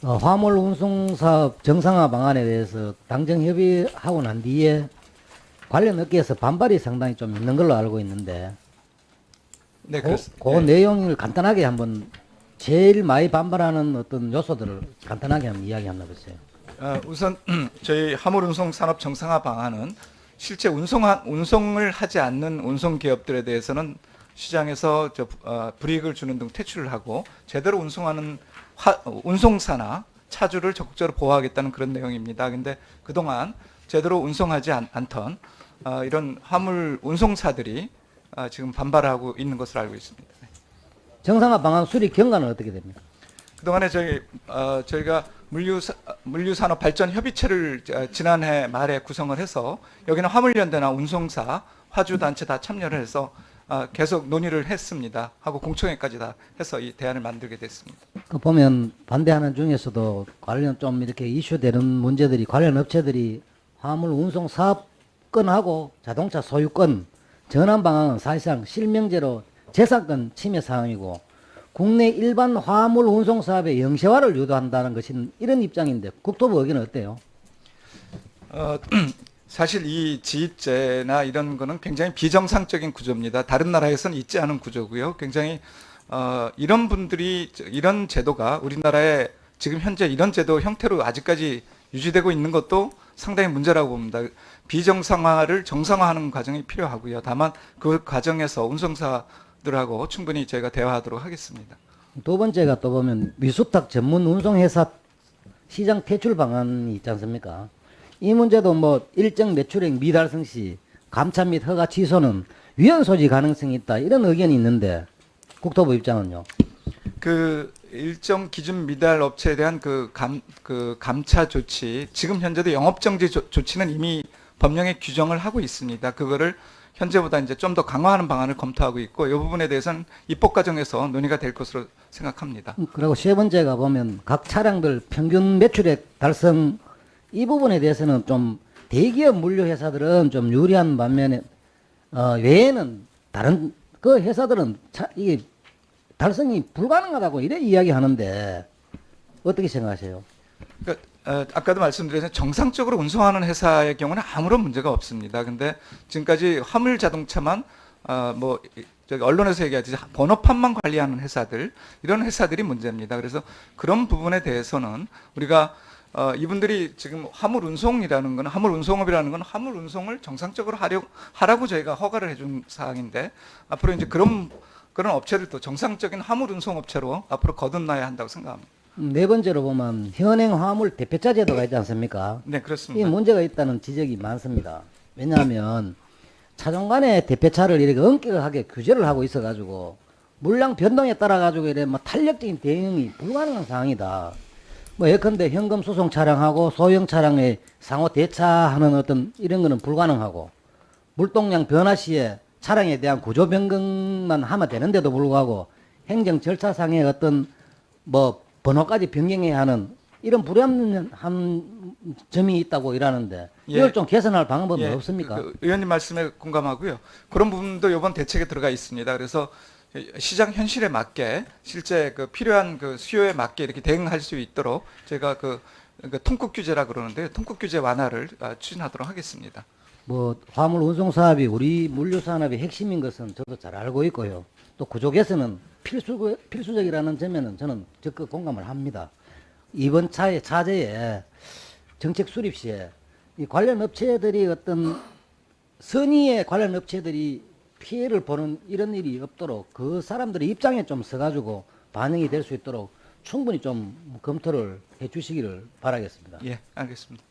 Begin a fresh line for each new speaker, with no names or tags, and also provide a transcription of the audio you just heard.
화물 운송 사업 정상화 방안에 대해서 당정 협의하고 난 뒤에 관련 업계에서 반발이 상당히 좀 있는 걸로 알고 있는데,
네,
그
예.
내용을 간단하게 한번 제일 많이 반발하는 어떤 요소들을 간단하게 한번 이야기 한번 해보세요.
우선 저희 화물운송 산업 정상화 방안은 실제 운송을 하지 않는 운송 기업들에 대해서는 시장에서 불이익을 주는 등 퇴출을 하고 제대로 운송하는 운송사나 차주를 적극적으로 보호하겠다는 그런 내용입니다. 근데 그동안 제대로 운송하지 않던 이런 화물 운송사들이 지금 반발하고 있는 것으로 알고 있습니다. 네.
정상화 방안 수립 경과는 어떻게 됩니까?
그동안에 저희가 물류산업 발전 협의체를 지난해 말에 구성을 해서 여기는 화물연대나 운송사, 화주단체 다 참여를 해서 계속 논의를 했습니다. 하고 공청회까지 다 해서 이 대안을 만들게 됐습니다.
그 보면 반대하는 중에서도 관련 좀 이렇게 이슈되는 문제들이 관련 업체들이 화물 운송 사업권하고 자동차 소유권 전환 방안은 사실상 실명제로 재산권 침해 사항이고 국내 일반 화물 운송 사업의 영세화를 유도한다는 것인 이런 입장인데 국토부 의견은 어때요?
어, 사실 이 지입제나 이런 거는 굉장히 비정상적인 구조입니다. 다른 나라에서는 있지 않은 구조고요. 굉장히 이런 제도가 우리나라에 지금 현재 이런 제도 형태로 아직까지 유지되고 있는 것도 상당히 문제라고 봅니다. 비정상화를 정상화하는 과정이 필요하고요. 다만 그 과정에서 운송사들하고 충분히 저희가 대화하도록 하겠습니다.
두 번째가 또 보면 미수탁 전문 운송회사 시장 퇴출 방안이 있지 않습니까? 이 문제도 뭐 일정 매출액 미달성 시 감차 및 허가 취소는 위헌 소지 가능성이 있다 이런 의견이 있는데 국토부 입장은요?
그 일정 기준 미달 업체에 대한 그 감차 조치, 지금 현재도 영업정지 조치는 이미 법령에 규정을 하고 있습니다. 그거를 현재보다 이제 좀 더 강화하는 방안을 검토하고 있고, 이 부분에 대해서는 입법 과정에서 논의가 될 것으로 생각합니다.
그리고 세 번째가 보면 각 차량들 평균 매출액 달성 이 부분에 대해서는 좀 대기업 물류 회사들은 좀 유리한 반면에 외에는 다른 그 회사들은 이게 달성이 불가능하다고 이래 이야기하는데 어떻게 생각하세요?
그러니까 아까도 말씀드렸지만 정상적으로 운송하는 회사의 경우는 아무런 문제가 없습니다. 근데 지금까지 화물 자동차만 저기 언론에서 얘기하듯이 번호판만 관리하는 회사들, 이런 회사들이 문제입니다. 그래서 그런 부분에 대해서는 우리가 이분들이 지금 화물 운송업이라는 건 화물 운송을 정상적으로 하라고 저희가 허가를 해준 사항인데, 앞으로 이제 그런 업체들도 정상적인 화물 운송 업체로 앞으로 거듭나야 한다고 생각합니다.
네 번째로 보면 현행 화물 대표차 제도가 있지 않습니까?
네,
이
그렇습니다.
문제가 있다는 지적이 많습니다. 왜냐하면 차종 간의 대표차를 이렇게 엄격하게 규제를 하고 있어가지고 물량 변동에 따라 가지고 이래 뭐 탄력적인 대응이 불가능한 상황이다. 뭐 예컨대 현금 수송 차량하고 소형 차량의 상호 대차하는 어떤 이런 거는 불가능하고 물동량 변화 시에 차량에 대한 구조 변경만 하면 되는데도 불구하고 행정 절차상의 어떤 뭐 번호까지 변경해야 하는 이런 불합리한 점이 있다고 이러는데 이걸
예,
좀 개선할 방법은
예,
없습니까?
의원님 말씀에 공감하고요. 그런 부분도 이번 대책에 들어가 있습니다. 그래서 시장 현실에 맞게 실제 필요한 수요에 맞게 이렇게 대응할 수 있도록 제가 통국 규제라 그러는데요. 통국 규제 완화를 추진하도록 하겠습니다.
뭐 화물 운송 사업이 우리 물류 산업의 핵심인 것은 저도 잘 알고 있고요. 또 구조 개선은 필수적이라는 점에는 저는 적극 공감을 합니다. 이번 차제에 정책 수립 시에 이 관련 업체들이 어떤 선의의 관련 업체들이 피해를 보는 이런 일이 없도록 그 사람들의 입장에 좀 서가지고 반영이 될 수 있도록 충분히 좀 검토를 해 주시기를 바라겠습니다.
예, 알겠습니다.